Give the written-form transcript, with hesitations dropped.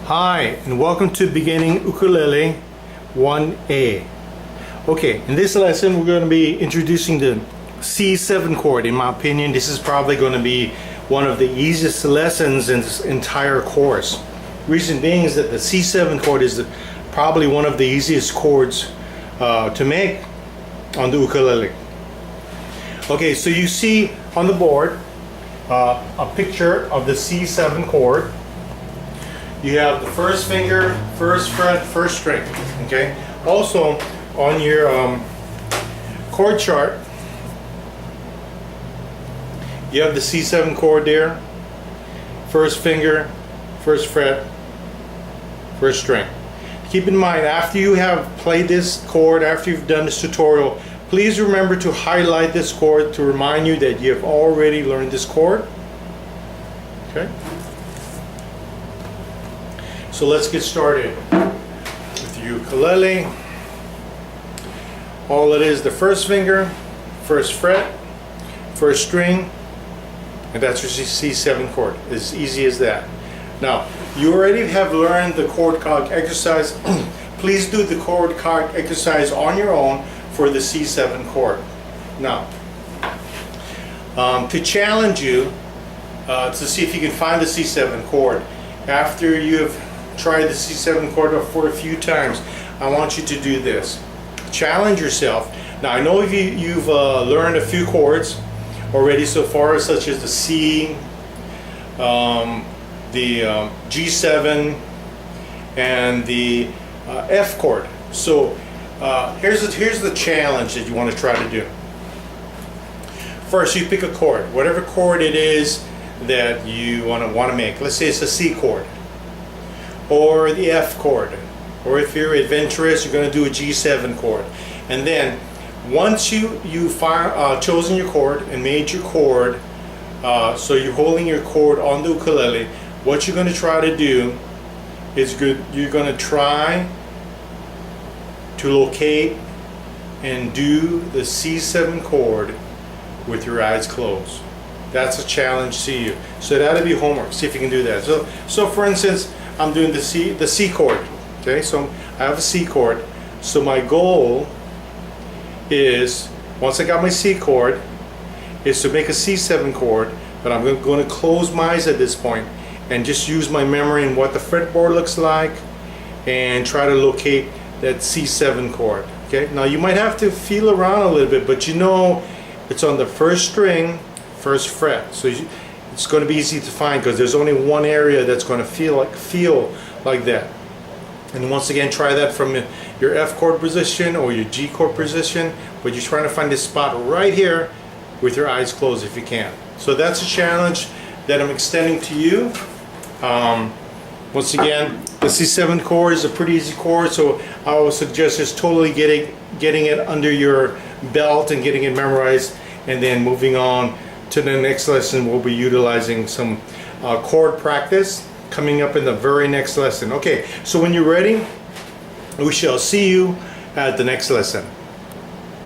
Hi, and welcome to Beginning Ukulele 1A. Okay, in this lesson we're going to be introducing the C7 chord. In my opinion, this is probably going to be one of the easiest lessons in this entire course. Reason being is that the C7 chord is probably one of the easiest chords to make on the ukulele. Okay, so you see on the board a picture of the C7 chord. You have the first finger, first fret, first string. Okay. Also, on your chord chart, you have the C7 chord there. First finger, first fret, first string. Keep in mind, after you have played this chord, after you've done this tutorial, please remember to highlight this chord to remind you that you have already learned this chord. Okay. So let's get started with the ukulele. All it is, the first finger, first fret, first string, and that's your C7 chord. As easy as that. Now, you already have learned the chord cog exercise. Please do the chord cog exercise on your own for the C7 chord. Now, to challenge you to see if you can find the C7 chord after you have try the C7 chord for a few times, I want you to do this. Challenge yourself. Now I know you've learned a few chords already so far, such as the C, the G7, and the F chord. So here's the challenge that you want to try to do. First, you pick a chord, whatever chord it is that you want to make. Let's say it's a C chord, or the F chord, or if you're adventurous, you're going to do a G7 chord. And then once you've chosen your chord and made your chord, so you're holding your chord on the ukulele, what you're going to try to do is you're going to try to locate and do the C7 chord with your eyes closed. That's a challenge to you. So that'll be homework. See if you can do that. So for instance, I'm doing the C chord. Okay, so I have a C chord. So my goal is, once I got my C chord, is to make a C7 chord, but I'm going to close my eyes at this point and just use my memory and what the fretboard looks like and try to locate that C7 chord. Okay, now you might have to feel around a little bit, but you know it's on the first string, first fret. So it's going to be easy to find because there's only one area that's going to feel like that. And once again, try that from your F chord position or your G chord position, but you're trying to find this spot right here with your eyes closed if you can. So that's a challenge that I'm extending to you. Once again, the C7 chord is a pretty easy chord, so I would suggest just totally getting it under your belt and getting it memorized, and then moving on to the next lesson. We'll be utilizing some chord practice coming up in the very next lesson. Okay, so when you're ready, we shall see you at the next lesson.